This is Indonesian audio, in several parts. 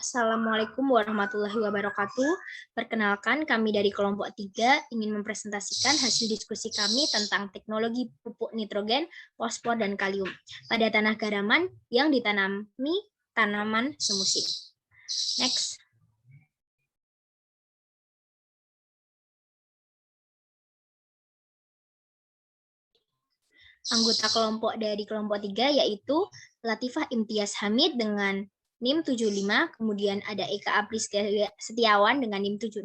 Assalamualaikum warahmatullahi wabarakatuh. Perkenalkan, kami dari kelompok 3 ingin mempresentasikan hasil diskusi kami tentang teknologi pupuk nitrogen, fosfor, dan kalium pada tanah garaman yang ditanami tanaman semusim. Next. Anggota kelompok dari kelompok 3 yaitu Latifah Imtiaz Hamid dengan NIM 75, kemudian ada Eka Apri Setiawan dengan NIM 76,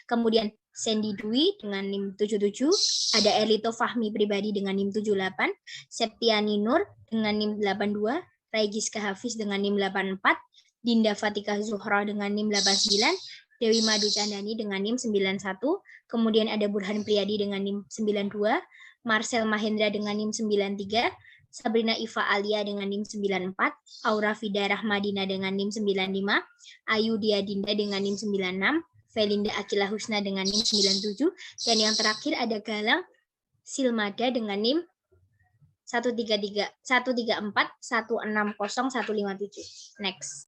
kemudian Sandy Dwi dengan NIM 77, ada Erlito Fahmi pribadi dengan NIM 78, Septiani Nur dengan NIM 82, Raigiska Hafiz dengan NIM 84, Dinda Fatika Zuhra dengan NIM 89, Dewi Madu Candani dengan NIM 91, kemudian ada Burhan Priyadi dengan NIM 92, Marcel Mahendra dengan NIM 93, Sabrina Iva Alia dengan NIM 94, Aura Fida Rahmadina dengan NIM 95, Ayu Diadinda dengan NIM 96, Felinda Akila Husna dengan NIM 97, dan yang terakhir ada Galang Silmada dengan NIM 134 160 157. Next.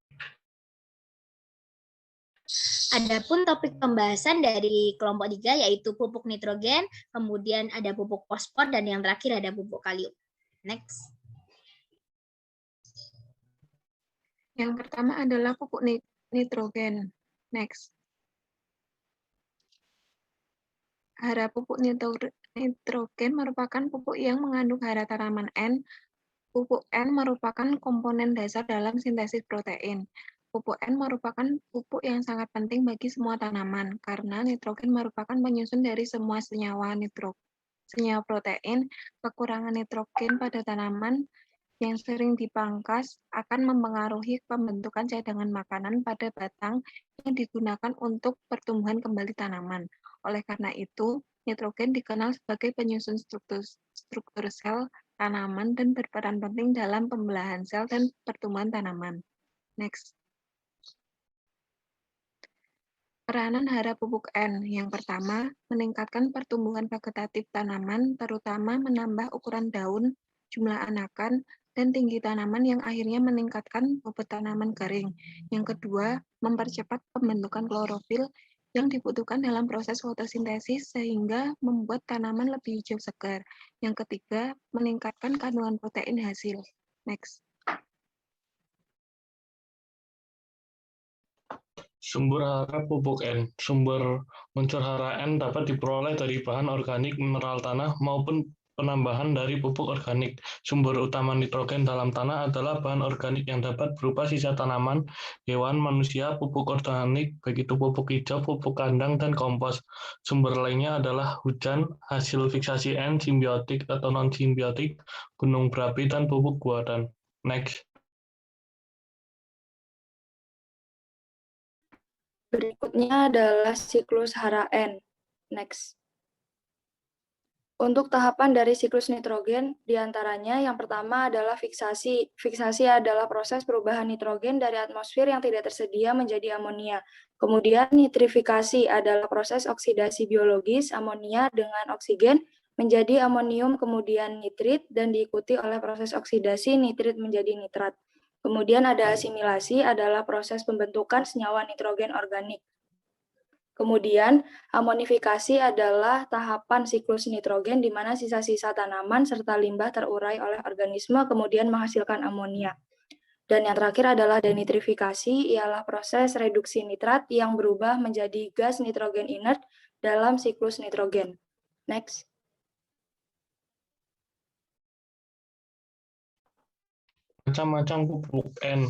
Adapun topik pembahasan dari kelompok 3 yaitu pupuk nitrogen, kemudian ada pupuk fosfor, dan yang terakhir ada pupuk kalium. Next. Yang pertama adalah pupuk nitrogen. Next. Hara pupuk nitrogen merupakan pupuk yang mengandung hara tanaman N. Pupuk N merupakan komponen dasar dalam sintesis protein. Pupuk N merupakan pupuk yang sangat penting bagi semua tanaman, karena nitrogen merupakan penyusun dari semua senyawa protein. Kekurangan nitrogen pada tanaman yang sering dipangkas akan mempengaruhi pembentukan cadangan makanan pada batang yang digunakan untuk pertumbuhan kembali tanaman. Oleh karena itu, nitrogen dikenal sebagai penyusun struktur sel tanaman dan berperan penting dalam pembelahan sel dan pertumbuhan tanaman. Next. Peranan hara pupuk N. Yang pertama, meningkatkan pertumbuhan vegetatif tanaman, terutama menambah ukuran daun, jumlah anakan, dan tinggi tanaman yang akhirnya meningkatkan bobot tanaman kering. Yang kedua, mempercepat pembentukan klorofil yang dibutuhkan dalam proses fotosintesis sehingga membuat tanaman lebih hijau segar. Yang ketiga, meningkatkan kandungan protein hasil. Next. Sumber hara pupuk N. Sumber unsur hara N dapat diperoleh dari bahan organik mineral tanah maupun penambahan dari pupuk organik. Sumber utama nitrogen dalam tanah adalah bahan organik yang dapat berupa sisa tanaman, hewan, manusia, pupuk organik, baik itu pupuk hijau, pupuk kandang, dan kompos. Sumber lainnya adalah hujan, hasil fiksasi N, simbiotik atau non-simbiotik, gunung berapi, dan pupuk buatan. Next. Berikutnya adalah siklus hara N. Next. Untuk tahapan dari siklus nitrogen, diantaranya yang pertama adalah fiksasi. Fiksasi adalah proses perubahan nitrogen dari atmosfer yang tidak tersedia menjadi amonia. Kemudian nitrifikasi adalah proses oksidasi biologis amonia dengan oksigen menjadi amonium kemudian nitrit dan diikuti oleh proses oksidasi nitrit menjadi nitrat. Kemudian ada asimilasi adalah proses pembentukan senyawa nitrogen organik. Kemudian, amonifikasi adalah tahapan siklus nitrogen di mana sisa-sisa tanaman serta limbah terurai oleh organisme kemudian menghasilkan amonia. Dan yang terakhir adalah denitrifikasi, ialah proses reduksi nitrat yang berubah menjadi gas nitrogen inert dalam siklus nitrogen. Next. Macam-macam pupuk N.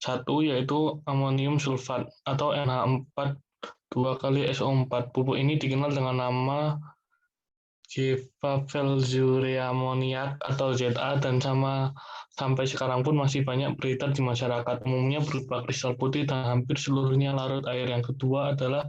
Satu yaitu amonium sulfat atau NH4 2 kali SO4. Pupuk ini dikenal dengan nama Jevapelzureammoniat atau ZA dan sampai sekarang pun masih banyak beredar di masyarakat. Umumnya berupa kristal putih dan hampir seluruhnya larut air. Yang kedua adalah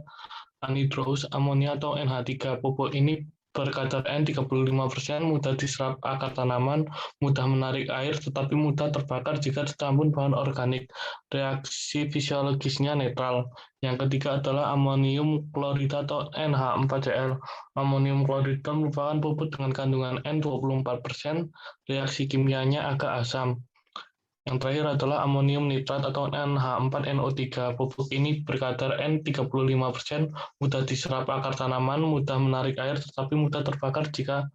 anhidrous amonia atau NH3. Pupuk ini berkadar N 35%, mudah diserap akar tanaman, mudah menarik air, tetapi mudah terbakar jika dicampur bahan organik. Reaksi fisiologisnya netral. Yang ketiga adalah amonium klorida atau NH4Cl. Amonium klorida merupakan pupuk dengan kandungan N 24%, reaksi kimianya agak asam. Yang terakhir adalah amonium nitrat atau NH4NO3. Pupuk ini berkadar N35%, mudah diserap akar tanaman, mudah menarik air, tetapi mudah terbakar jika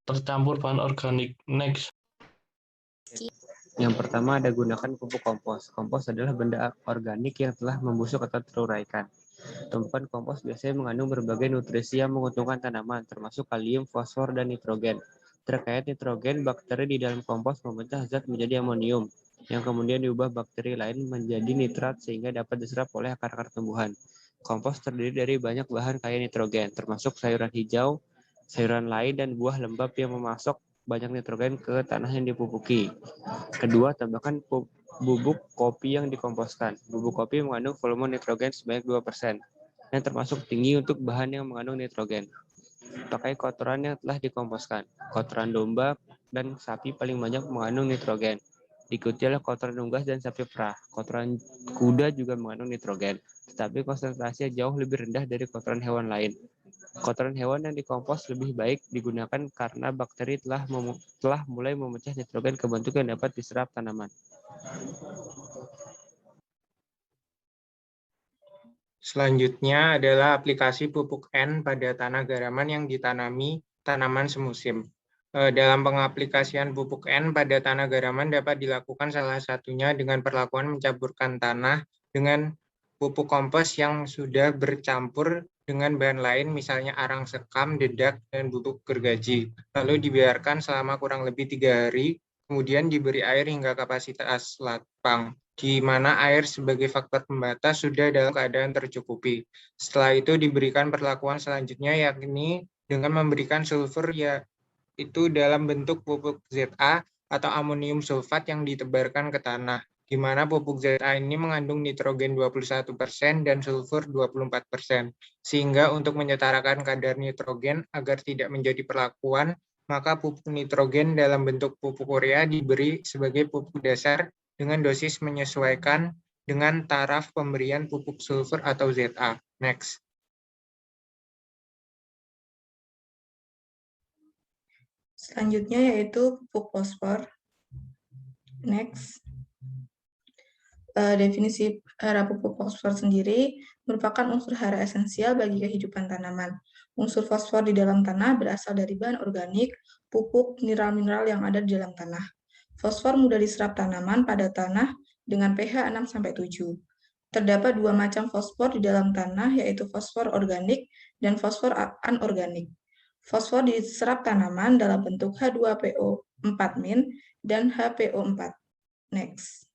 tercampur bahan organik. Next. Yang pertama ada gunakan pupuk kompos. Kompos adalah benda organik yang telah membusuk atau teruraikan. Tumpukan kompos biasanya mengandung berbagai nutrisi yang menguntungkan tanaman, termasuk kalium, fosfor, dan nitrogen. Terkait nitrogen, bakteri di dalam kompos memecah zat menjadi amonium, yang kemudian diubah bakteri lain menjadi nitrat sehingga dapat diserap oleh akar-akar tumbuhan. Kompos terdiri dari banyak bahan kaya nitrogen, termasuk sayuran hijau, sayuran lain, dan buah lembab yang memasok banyak nitrogen ke tanah yang dipupuki. Kedua, tambahkan bubuk kopi yang dikomposkan. Bubuk kopi mengandung volume nitrogen sebanyak 2%, dan termasuk tinggi untuk bahan yang mengandung nitrogen. Pakai kotoran yang telah dikomposkan. Kotoran domba dan sapi paling banyak mengandung nitrogen. Diikuti oleh kotoran unggas dan sapi perah. Kotoran kuda juga mengandung nitrogen, tetapi konsentrasinya jauh lebih rendah dari kotoran hewan lain. Kotoran hewan yang dikompos lebih baik digunakan karena bakteri telah mulai memecah nitrogen ke bentuk yang dapat diserap tanaman. Selanjutnya adalah aplikasi pupuk N pada tanah garaman yang ditanami tanaman semusim. Dalam pengaplikasian pupuk N pada tanah garaman dapat dilakukan salah satunya dengan perlakuan mencampurkan tanah dengan pupuk kompos yang sudah bercampur dengan bahan lain, misalnya arang sekam, dedak, dan bubuk gergaji. Lalu dibiarkan selama kurang lebih 3 hari, kemudian diberi air hingga kapasitas lapang, di mana air sebagai faktor pembatas sudah dalam keadaan tercukupi. Setelah itu diberikan perlakuan selanjutnya, yakni dengan memberikan sulfur yaitu dalam bentuk pupuk ZA atau amonium sulfat yang ditebarkan ke tanah, di mana pupuk ZA ini mengandung nitrogen 21% dan sulfur 24%. Sehingga untuk menyetarakan kadar nitrogen agar tidak menjadi perlakuan, maka pupuk nitrogen dalam bentuk pupuk urea diberi sebagai pupuk dasar dengan dosis menyesuaikan dengan taraf pemberian pupuk sulfur atau ZA. Next. Selanjutnya yaitu pupuk fosfor. Next. Definisi hara pupuk fosfor sendiri merupakan unsur hara esensial bagi kehidupan tanaman. Unsur fosfor di dalam tanah berasal dari bahan organik, pupuk, mineral-mineral yang ada di dalam tanah. Fosfor mudah diserap tanaman pada tanah dengan pH 6-7. Terdapat 2 macam fosfor di dalam tanah, yaitu fosfor organik dan fosfor anorganik. Fosfor diserap tanaman dalam bentuk H2PO4- dan HPO4. Next.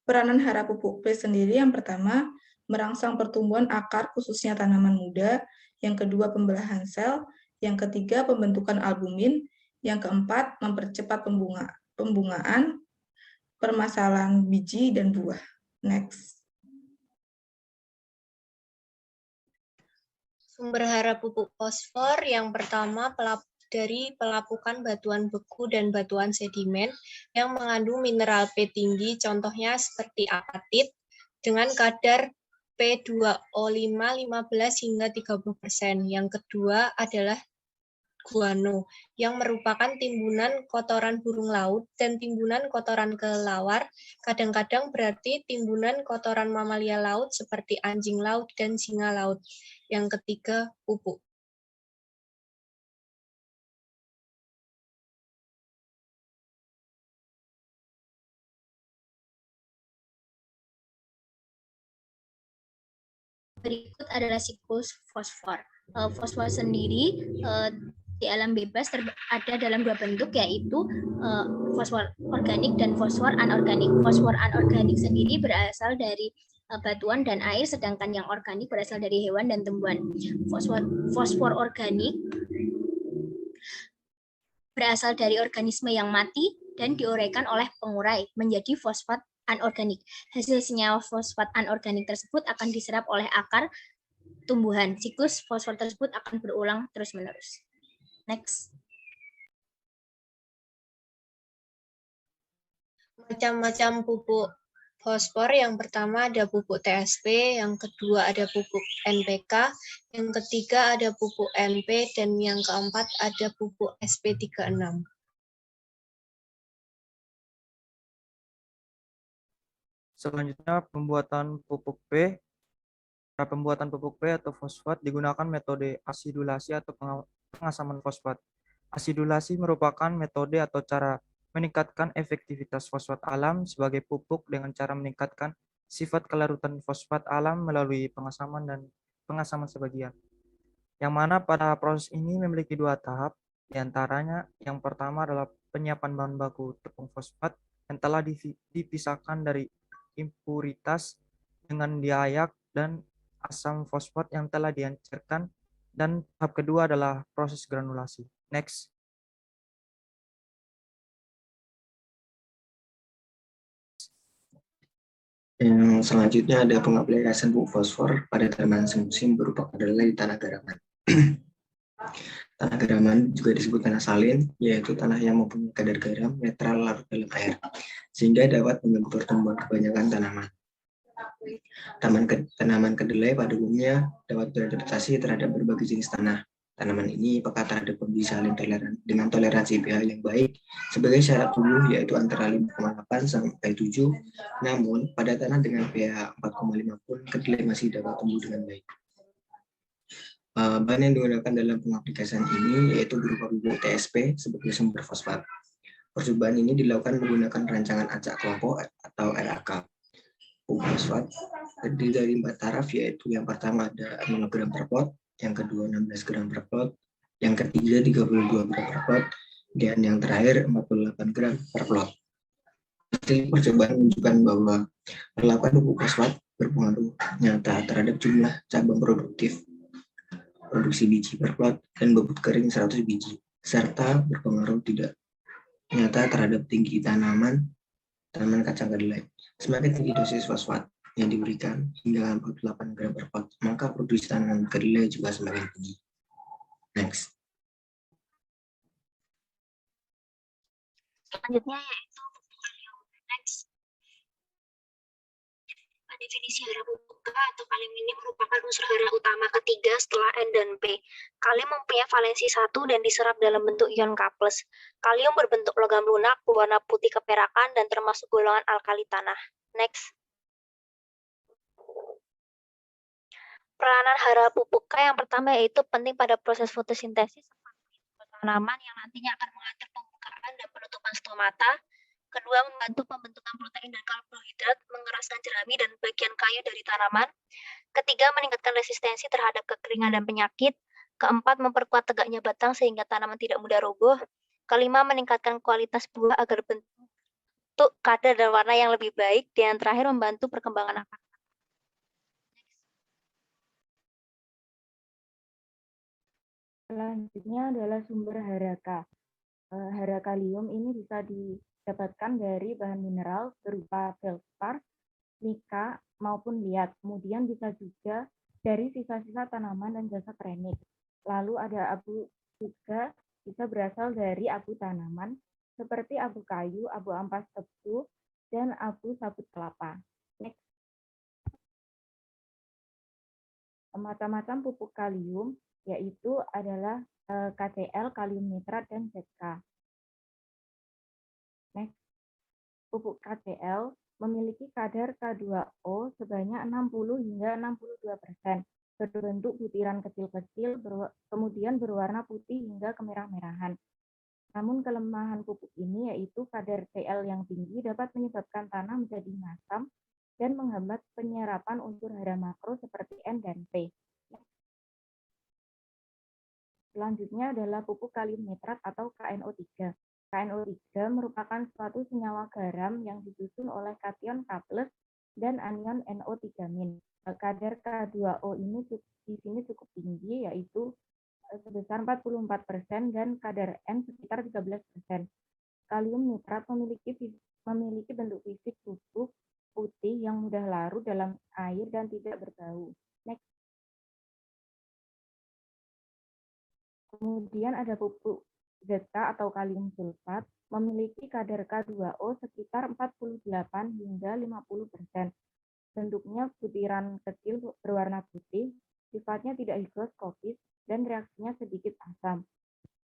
Peranan hara pupuk P sendiri yang pertama, merangsang pertumbuhan akar khususnya tanaman muda, yang kedua pembelahan sel, yang ketiga pembentukan albumin, yang keempat mempercepat pembungaan, permasalahan biji dan buah. Next. Sumber hara pupuk fosfor yang pertama dari pelapukan batuan beku dan batuan sedimen yang mengandung mineral P tinggi, contohnya seperti apatit, dengan kadar P2O5 15 hingga 30%. Yang kedua adalah guano, yang merupakan timbunan kotoran burung laut dan timbunan kotoran kelelawar, kadang-kadang berarti timbunan kotoran mamalia laut seperti anjing laut dan singa laut. Yang ketiga, pupuk. Berikut adalah siklus fosfor. Fosfor sendiri di alam bebas ada dalam 2 bentuk, yaitu fosfor organik dan fosfor anorganik. Fosfor anorganik sendiri berasal dari batuan dan air, sedangkan yang organik berasal dari hewan dan tumbuhan. Fosfor organik berasal dari organisme yang mati dan diuraikan oleh pengurai menjadi fosfat anorganik. Hasil senyawa fosfat anorganik tersebut akan diserap oleh akar tumbuhan. Siklus fosfor tersebut akan berulang terus-menerus. Next. Macam-macam pupuk fosfor, yang pertama ada pupuk TSP, yang kedua ada pupuk NPK, yang ketiga ada pupuk NP, dan yang keempat ada pupuk SP36. Selanjutnya, pembuatan pupuk B. Cara pembuatan pupuk B atau fosfat digunakan metode asidulasi atau pengasaman fosfat. Asidulasi merupakan metode atau cara meningkatkan efektivitas fosfat alam sebagai pupuk dengan cara meningkatkan sifat kelarutan fosfat alam melalui pengasaman dan pengasaman sebagian. Yang mana pada proses ini memiliki dua tahap, diantaranya yang pertama adalah penyiapan bahan baku tepung fosfat yang telah dipisahkan dari impuritas dengan diayak dan asam fosfat yang telah dihancurkan, dan tahap kedua adalah proses granulasi. Next. Yang selanjutnya ada pengaplikasian pupuk fosfor pada tanaman semusim berupa kedelai di tanah garaman. Tanah garaman juga disebut tanah salin, yaitu tanah yang mempunyai kadar garam netral larut dalam air, sehingga dapat membantu pertumbuhan kebanyakan tanaman. Tanaman kedelai pada umumnya dapat beradaptasi terhadap berbagai jenis tanah. Tanaman ini peka terhadap kondisi salin dengan toleransi pH yang baik sebagai syarat tumbuh, yaitu antara 5,8 sampai 7. Namun, pada tanah dengan pH 4,5 pun kedelai masih dapat tumbuh dengan baik. Bahan yang digunakan dalam pengaplikasian ini yaitu berupa bubuk TSP sebagai sumber fosfat. Percobaan ini dilakukan menggunakan rancangan acak kelompok atau RAK. Pupuk fosfat terdiri dari 4 taraf, yaitu yang pertama ada 0 gram per plot, yang kedua 16 gram per plot, yang ketiga 32 gram per plot, dan yang terakhir 48 gram per plot. Hasil percobaan menunjukkan bahwa perlakuan pupuk fosfat berpengaruh nyata terhadap jumlah cabang produktif, produksi biji per plot, dan bobot kering 100 biji, serta berpengaruh tidak nyata terhadap tinggi tanaman kacang kedelai. Semakin tinggi dosis fosfat yang diberikan hingga 48 gram per pot, maka produksi tanaman kedelai juga semakin tinggi. Next. Selanjutnya yaitu pupuk kalium. Next. Definisi hara pupuk K atau kalium ini merupakan unsur hara utama ketiga setelah N dan P. Kalium mempunyai valensi 1 dan diserap dalam bentuk ion K+. Kalium berbentuk logam lunak, berwarna putih keperakan, dan termasuk golongan alkali tanah. Next. Peranan hara pupuk K yang pertama yaitu penting pada proses fotosintesis tanaman yang nantinya akan mengatur pembukaan dan penutupan stomata. Kedua, membantu pembentukan protein dan karbohidrat, mengeraskan jerami dan bagian kayu dari tanaman. Ketiga, meningkatkan resistensi terhadap kekeringan dan penyakit. Keempat, memperkuat tegaknya batang sehingga tanaman tidak mudah roboh. Kelima, meningkatkan kualitas buah agar bentuk, kadar, dan warna yang lebih baik. Dan terakhir, membantu perkembangan akar. Selanjutnya adalah sumber hara K. Hara kalium ini bisa didapatkan dari bahan mineral berupa feldspar, mika, maupun liat. Kemudian bisa juga dari sisa-sisa tanaman dan jasa keramik. Lalu ada abu juga bisa berasal dari abu tanaman seperti abu kayu, abu ampas tebu, dan abu sabut kelapa. Next. Macam-macam pupuk kalium yaitu adalah KCl, kalium nitrat, dan ZK. Next. Pupuk KCl memiliki kadar K2O sebanyak 60 hingga 62%, berbentuk butiran kecil-kecil, kemudian berwarna putih hingga kemerah-merahan. Namun kelemahan pupuk ini yaitu kadar Cl yang tinggi dapat menyebabkan tanah menjadi masam dan menghambat penyerapan unsur hara makro seperti N dan P. Selanjutnya adalah pupuk kalium nitrat atau KNO3. KNO3 merupakan suatu senyawa garam yang disusun oleh kation K+ dan anion NO3-. Kadar K2O ini di sini cukup tinggi, yaitu sebesar 44% dan kadar N sekitar 13%. Kalium nitrat memiliki bentuk fisik bubuk putih yang mudah larut dalam air dan tidak berbau. Next. Kemudian ada pupuk ZK atau kalium sulfat, memiliki kadar K2O sekitar 48 hingga 50%. Bentuknya butiran kecil berwarna putih, sifatnya tidak higroskopis, dan reaksinya sedikit asam.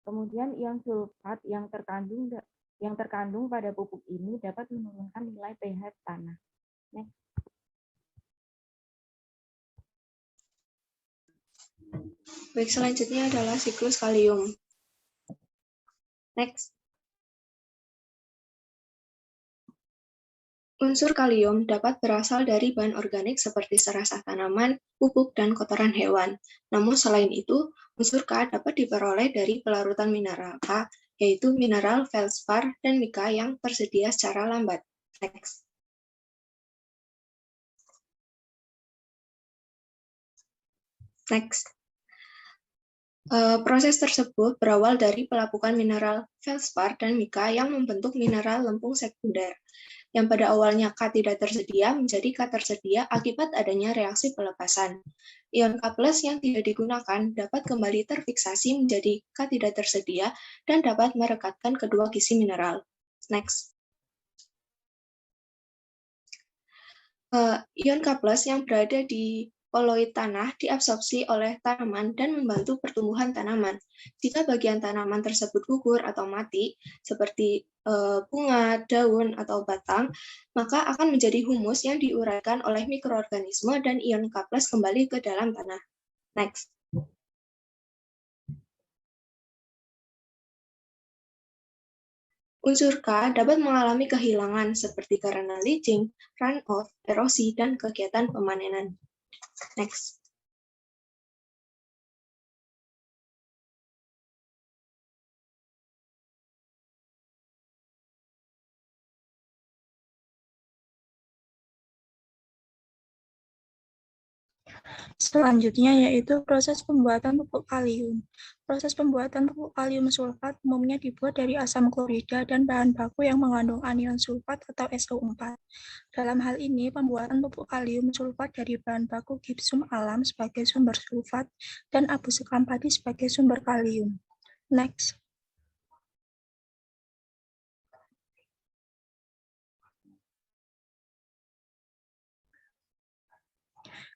Kemudian ion sulfat yang terkandung pada pupuk ini dapat menurunkan nilai pH tanah. Next. Baik, selanjutnya adalah siklus kalium. Next. Unsur kalium dapat berasal dari bahan organik seperti serasah tanaman, pupuk, dan kotoran hewan. Namun selain itu, unsur K dapat diperoleh dari pelarutan mineral K, yaitu mineral feldspar dan mika yang tersedia secara lambat. Next. Proses tersebut berawal dari pelapukan mineral feldspar dan mika yang membentuk mineral lempung sekunder, yang pada awalnya K tidak tersedia menjadi K tersedia akibat adanya reaksi pelepasan. Ion K+ yang tidak digunakan dapat kembali terfiksasi menjadi K tidak tersedia dan dapat merekatkan kedua kisi mineral. Next. Ion K+ yang berada di koloid tanah diabsorpsi oleh tanaman dan membantu pertumbuhan tanaman. Jika bagian tanaman tersebut gugur atau mati, seperti bunga, daun, atau batang, maka akan menjadi humus yang diuraikan oleh mikroorganisme dan ion K+ kembali ke dalam tanah. Next. Unsur K dapat mengalami kehilangan seperti karena leaching, runoff, erosi, dan kegiatan pemanenan. Next. Selanjutnya yaitu proses pembuatan pupuk kalium. Proses pembuatan pupuk kalium sulfat umumnya dibuat dari asam klorida dan bahan baku yang mengandung anion sulfat atau SO4. Dalam hal ini, pembuatan pupuk kalium sulfat dari bahan baku gipsum alam sebagai sumber sulfat dan abu sekam padi sebagai sumber kalium. Next.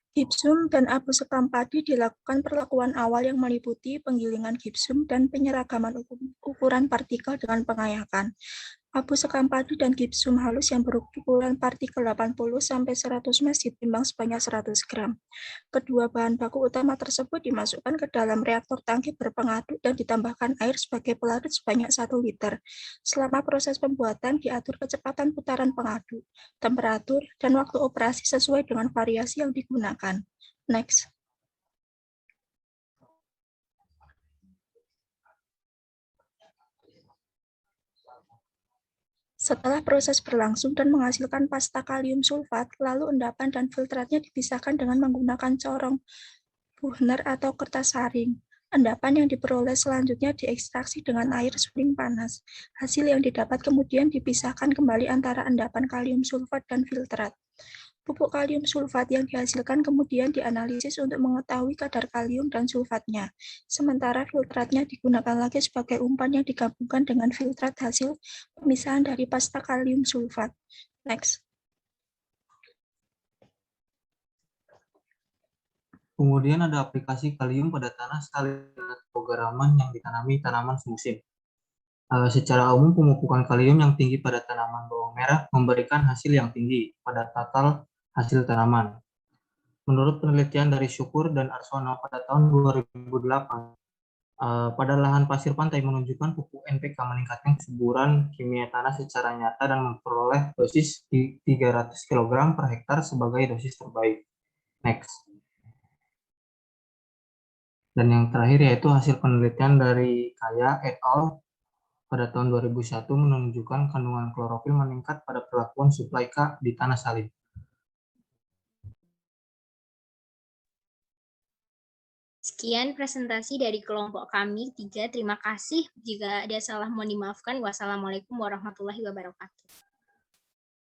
Gipsum dan abu sekam padi dilakukan perlakuan awal yang meliputi penggilingan gipsum dan penyeragaman ukuran partikel dengan pengayakan. Abu sekam padi dan gipsum halus yang berukuran partikel 80-100 mes ditimbang sebanyak 100 gram. Kedua bahan baku utama tersebut dimasukkan ke dalam reaktor tangki berpengaduk dan ditambahkan air sebagai pelarut sebanyak 1 liter. Selama proses pembuatan diatur kecepatan putaran pengaduk, temperatur, dan waktu operasi sesuai dengan variasi yang digunakan. Next. Setelah proses berlangsung dan menghasilkan pasta kalium sulfat, lalu endapan dan filtratnya dipisahkan dengan menggunakan corong Buchner atau kertas saring. Endapan yang diperoleh selanjutnya diekstraksi dengan air suling panas. Hasil yang didapat kemudian dipisahkan kembali antara endapan kalium sulfat dan filtrat. Pupuk kalium sulfat yang dihasilkan kemudian dianalisis untuk mengetahui kadar kalium dan sulfatnya. Sementara filtratnya digunakan lagi sebagai umpan yang digabungkan dengan filtrat hasil pemisahan dari pasta kalium sulfat. Next. Kemudian ada aplikasi kalium pada tanah sekali garaman yang ditanami tanaman semusim. Secara umum pemupukan kalium yang tinggi pada tanaman bawang merah memberikan hasil yang tinggi pada total hasil tanaman. Menurut penelitian dari Syukur dan Arsono pada tahun 2008, pada lahan pasir pantai menunjukkan pupuk NPK meningkatkan kesuburan kimia tanah secara nyata dan memperoleh dosis 300 kg per hektar sebagai dosis terbaik. Next. Dan yang terakhir yaitu hasil penelitian dari Kaya et al. Pada tahun 2001 menunjukkan kandungan klorofil meningkat pada perlakuan suplai K di tanah salin. Sekian presentasi dari kelompok kami 3. Terima kasih. Jika ada salah mohon dimaafkan. Wassalamualaikum warahmatullahi wabarakatuh.